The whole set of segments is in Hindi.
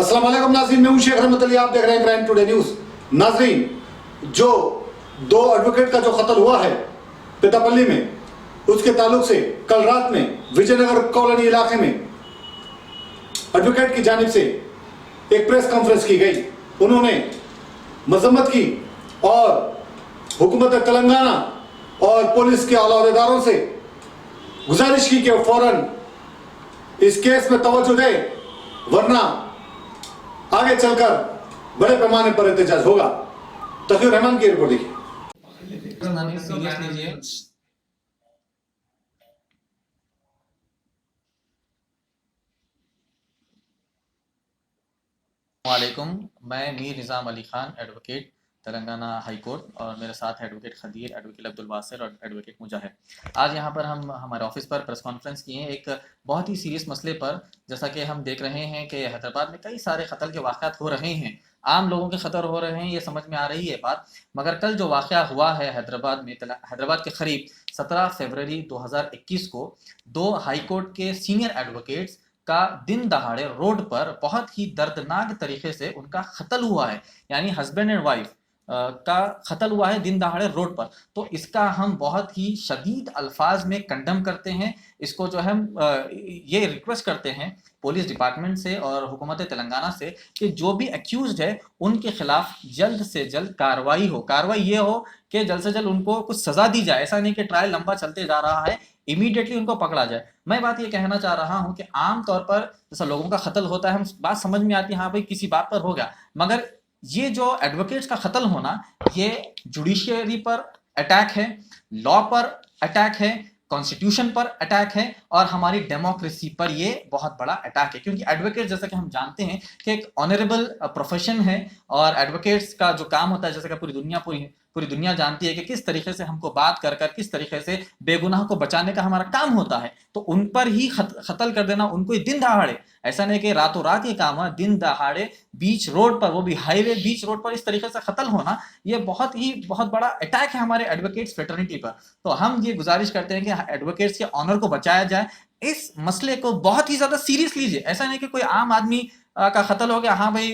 अस्सलाम वालेकुम नाज़रीन, मैं हूं शेख रहमत अली, आप देख रहे हैं क्राइम टुडे न्यूज़। नाज़रीन, जो दो एडवोकेट का जो कत्ल हुआ है पेतापल्ली में, उसके ताल्लुक से कल रात में विजयनगर कॉलोनी इलाके में एडवोकेट की जानिब से एक प्रेस कॉन्फ्रेंस की गई। उन्होंने मजम्मत की और हुकूमत तेलंगाना और पुलिस के आला अहदेदारों से गुजारिश की कि फौरन इस केस में तवज्जो दे, वरना आगे चलकर बड़े पैमाने पर एहतजाज होगा। तकीर रहमान की रिपोर्ट देखिए। सीरियस लीजिए। वालेकुम, मैं Mir Nizam Ali Khan, advocate Telangana high court, और मेरे साथ एडवोकेट खदीर, एडवोकेट अब्दुल वासिर और एडवोकेट मुजाहिद। आज यहाँ पर हम हमारे ऑफिस पर प्रेस कॉन्फ्रेंस किए हैं एक बहुत ही सीरियस मसले पर। जैसा कि हम देख रहे हैं कि हैदराबाद में कई सारे कत्ल के वाक़यात हो रहे हैं, आम लोगों के खतर हो रहे हैं, ये समझ में आ रही है बात। मगर कल जो वाक़या हुआ है हैदराबाद में, हैदराबाद के करीब 17 फरवरी 2021 को दो हाई कोर्ट के सीनियर एडवोकेट्स का दिन दहाड़े रोड पर बहुत ही दर्दनाक तरीके से उनका कत्ल हुआ है। यानी हस्बैंड एंड वाइफ का कत्ल हुआ है दिन दहाड़े रोड पर। तो इसका हम बहुत ही शदीद अल्फाज में कंडम करते हैं। इसको जो हम ये रिक्वेस्ट करते हैं पुलिस डिपार्टमेंट से और हुकूमत तेलंगाना से कि जो भी एक्यूज्ड है उनके खिलाफ जल्द से जल्द कार्रवाई हो। कार्रवाई ये हो कि जल्द से जल्द उनको कुछ सजा दी जाए। ऐसा नहीं कि ट्रायल लंबा चलते जा रहा है, इमीडिएटली उनको पकड़ा जाए। मैं बात ये कहना चाह रहा हूं कि आम तौर पर जैसा लोगों का कत्ल होता है, हम बात समझ में आती है, हाँ भाई किसी बात पर हो गया, मगर ये जो एडवोकेट्स का कत्ल होना, ये जुडिशियरी पर अटैक है, लॉ पर अटैक है, कॉन्स्टिट्यूशन पर अटैक है और हमारी डेमोक्रेसी पर ये बहुत बड़ा अटैक है। क्योंकि एडवोकेट, जैसा कि हम जानते हैं कि एक ऑनरेबल प्रोफेशन है और एडवोकेट्स का जो काम होता है, जैसा कि पूरी दुनिया जानती है कि किस तरीके से हमको बात कर किस तरीके से बेगुनाह को बचाने का हमारा काम होता है। तो उन पर ही कत्ल कर देना, उनको दिन दहाड़े, ऐसा नहीं कि रातों रात ये काम है, दिन दहाड़े बीच रोड पर, वो भी हाईवे बीच रोड पर इस तरीके से कत्ल होना, ये बहुत बड़ा अटैक है हमारे एडवोकेट्स फ्रेटर्निटी पर। तो हम ये गुजारिश करते हैं कि एडवोकेट्स के ऑनर को बचाया जाए। इस मसले को बहुत ही ज्यादा सीरियस लीजिए। ऐसा नहीं कि कोई आम आदमी का कत्ल हो गया, हाँ भाई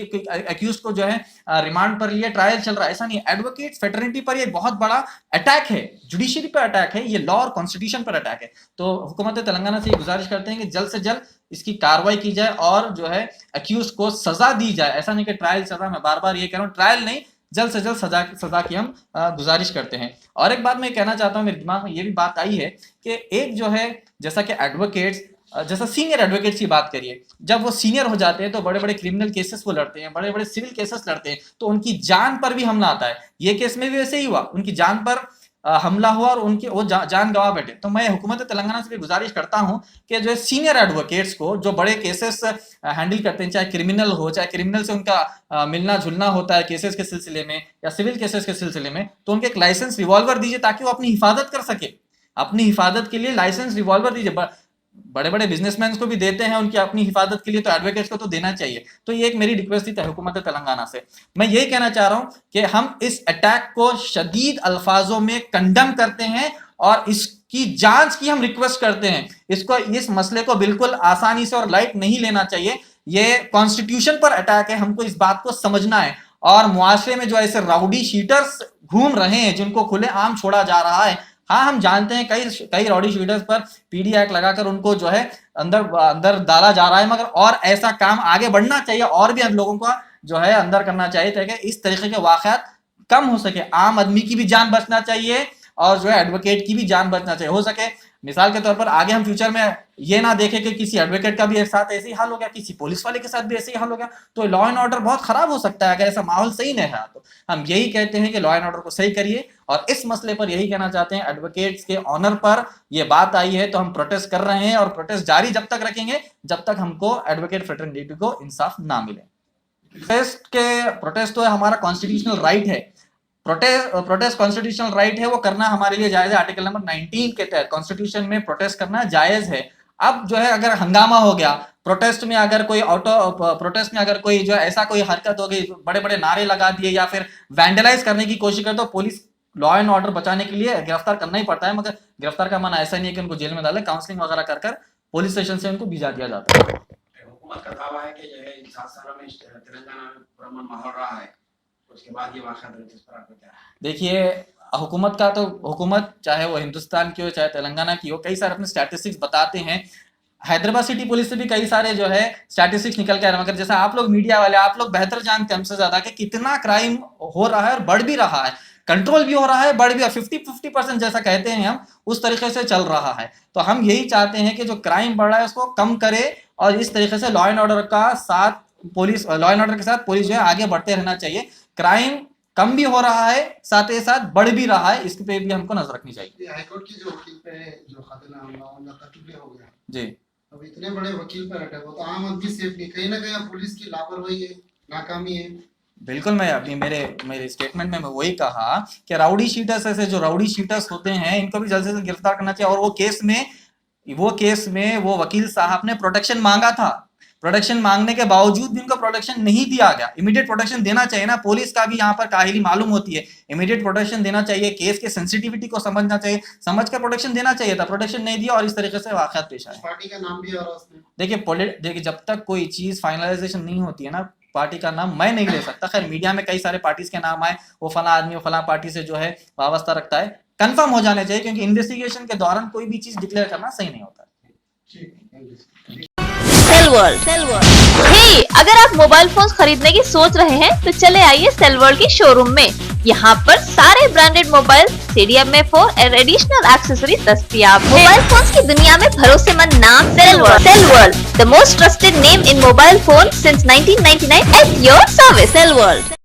एक्यूज को जो है रिमांड पर लिया, ट्रायल चल रहा है, ऐसा नहीं। एडवोकेट फ्रेटर्निटी पर ये बहुत बड़ा अटैक है, जुडिशरी पर अटैक है, ये लॉ और कॉन्स्टिट्यूशन पर अटैक है। तो हुकूमत तेलंगाना से ये गुजारिश करते हैं कि जल्द से जल्द इसकी कार्रवाई की जाए और जो है एक्यूज को सजा दी जाए। ऐसा नहीं कि ट्रायल चल रहा है, मैं बार बार ये कह रहा हूँ, ट्रायल नहीं, जल्द से जल्द सजा की हम गुजारिश करते हैं। और एक बात मैं कहना चाहता हूँ, मेरे दिमाग में ये भी बात आई है कि एक जो है, जैसा कि एडवोकेट्स, जैसा सीनियर एडवोकेट्स की बात करिए, जब वो सीनियर हो जाते हैं तो बड़े बड़े क्रिमिनल केसेस वो लड़ते हैं, बड़े बड़े सिविल केसेस लड़ते हैं, तो उनकी जान पर भी हमला आता है। ये केस में भी वैसे ही हुआ, उनकी जान पर हमला हुआ और उनके वो जान गंवा बैठे। तो मैं हुकूमत तेलंगाना से भी गुजारिश करता हूं कि जो है सीनियर एडवोकेट्स को, जो बड़े केसेस हैंडल करते हैं, चाहे क्रिमिनल हो, चाहे क्रिमिनल से उनका मिलना जुलना होता है केसेस के सिलसिले में या सिविल केसेस के सिलसिले में, तो उनके एक लाइसेंस रिवॉल्वर दीजिए ताकि वो अपनी हिफाजत कर सके। अपनी हिफाजत के लिए लाइसेंस रिवॉल्वर दीजिए। बड़े बड़े बिजनेसमैन को भी देते हैं उनकी अपनी हिफाजत के लिए, तो एडवोकेट्स को तो देना चाहिए। तो ये एक मेरी रिक्वेस्ट थी हुकूमत तेलंगाना से। मैं यही कहना चाह रहा हूं कि हम इस अटैक को शदीद अल्फाजों में कंडम करते हैं और इसकी जांच की हम रिक्वेस्ट करते हैं। इस मसले को बिल्कुल आसानी से और लाइट नहीं लेना चाहिए। ये कॉन्स्टिट्यूशन पर अटैक है, हमको इस बात को समझना है। और मुआशरे में जो ऐसे राउडी शीटर्स घूम रहे हैं जिनको खुलेआम छोड़ा जा रहा है, हाँ हम जानते हैं कई रॉडी शीटर्स पर पीडी एक्ट लगाकर उनको जो है अंदर डाला जा रहा है, मगर और ऐसा काम आगे बढ़ना चाहिए और भी लोगों को जो है अंदर करना चाहिए ताकि इस तरीके के वाकयात कम हो सके। आम आदमी की भी जान बचना चाहिए और जो है एडवोकेट की भी जान बचना चाहिए। हो सके मिसाल के तौर पर आगे हम फ्यूचर में ये ना देखें कि किसी एडवोकेट का भी एक साथ ऐसे ही हाल हो गया, किसी पुलिस वाले के साथ भी ऐसे ही हाल हो गया, तो लॉ एंड ऑर्डर बहुत खराब हो सकता है अगर ऐसा माहौल सही नहीं रहा। तो हम यही कहते हैं कि लॉ एंड ऑर्डर को सही करिए। और इस मसले पर यही कहना चाहते हैं, एडवोकेट्स के ऑनर पर यह बात आई है तो हम प्रोटेस्ट कर रहे हैं और प्रोटेस्ट जारी जब तक रखेंगे जब तक हमको एडवोकेट फ्रेटर्निटी को इंसाफ ना मिले। प्रोटेस्ट तो हमारा कॉन्स्टिट्यूशनल राइट है, प्रोटेस्ट कॉन्स्टिट्यूशनल राइट है, वो करना हमारे लिए जायज है। आर्टिकल नंबर 19 के तहत कॉन्स्टिट्यूशन में प्रोटेस्ट करना जायज है। अब जो है अगर हंगामा हो गया प्रोटेस्ट में, अगर कोई प्रोटेस्ट में अगर कोई जो ऐसा कोई हरकत हो गई, बड़े बड़े नारे लगा दिए या फिर वैंडलाइज करने की कोशिश करे, तो पुलिस लॉ एंड ऑर्डर बचाने के लिए गिरफ्तार करना ही पड़ता है। मगर गिरफ्तार का माना ऐसा नहीं है कि उनको जेल में डाले, काउंसलिंग वगैरह कर पुलिस स्टेशन से उनको भिजा दिया जाता है। हुकूमत का दावा है कि जो है इन 7 सालों में तेलंगाना में पुरअमन माहौल रहा है, उसके बाद ये वाक़या हुआ, इस पर आपको क्या है? देखिए, हुकूमत का तो हुकूमत चाहे वो हिंदुस्तान की हो चाहे तेलंगाना की हो, कई सारे अपने स्टैटिस्टिक्स बताते हैं। हैदराबाद सिटी पुलिस से भी कई सारे जो है स्टैटिस्टिक्स निकल के आ रहे हैं, मगर जैसा आप लोग मीडिया वाले, आप लोग बेहतर जानते हैं हमसे ज्यादा कि कितना क्राइम हो रहा है और बढ़ भी रहा है, कंट्रोल भी हो रहा है, बढ़ भी 50-50% जैसा कहते हैं हम, उस तरीके से चल रहा है। तो हम यही चाहते हैं कि जो क्राइम बढ़ रहा है उसको कम करे और इस तरीके से लॉ एंड ऑर्डर का साथ पुलिस, लॉ एंड ऑर्डर के साथ पुलिस जो है आगे बढ़ते रहना चाहिए। क्राइम कम भी हो रहा है, साथ ही साथ बढ़ भी रहा है, इस पे भी हमको नजर रखनी चाहिए। हाईकोर्ट की जो वकील पे जो कातिल हमला कत्ल हो गया, जी, अब इतने बड़े वकील पर अटैक हो तो आम आदमी सेफ नहीं, कहीं ना कहीं पुलिस की लापरवाही है, नाकामी है। बिल्कुल। मैं अपनी मेरे स्टेटमेंट में मैं वही कहा कि राउडी शीटर्स, ऐसे जो राउडी शीटर्स होते हैं, इनको भी जल्द से जल्द गिरफ्तार करना चाहिए। और वो केस में वो वकील साहब ने प्रोटेक्शन मांगा था, प्रोटेक्शन मांगने के बावजूद भी उनको प्रोटेक्शन नहीं दिया गया। इमीडिएट प्रोटेक्शन देना चाहिए ना, पुलिस का भी यहाँ पर काहिली मालूम होती है। इमीडिएट प्रोटेक्शन देना चाहिए, केस के सेंसिटिविटी को समझना चाहिए, समझ कर प्रोटेक्शन देना चाहिए था, प्रोटेक्शन नहीं दिया और इस तरीके से वाकयात पेश आए। पार्टी का नाम भी आ रहा है उसमें। देखिए, जब तक कोई चीज फाइनलाइजेशन नहीं होती है ना, पार्टी का नाम मैं नहीं ले सकता। खैर, मीडिया में कई सारे पार्टीज के नाम आए, वो फला आदमी वो फला पार्टी से जो है वाबस्ता रखता है, कंफर्म हो जाने चाहिए, क्योंकि इन्वेस्टिगेशन के दौरान कोई भी चीज डिक्लेयर करना सही नहीं होता। Cell world. हे, अगर आप मोबाइल फोन खरीदने की सोच रहे हैं तो चले आइए सेल वर्ल्ड की शोरूम में। यहाँ पर सारे ब्रांडेड मोबाइल, CDMA4 और एडिशनल एक्सेसरीज दस्तयाब है। मोबाइल फोन्स की दुनिया में भरोसेमंद नाम Cell World, the most trusted name in mobile phone since 1999 at your service. Cell world.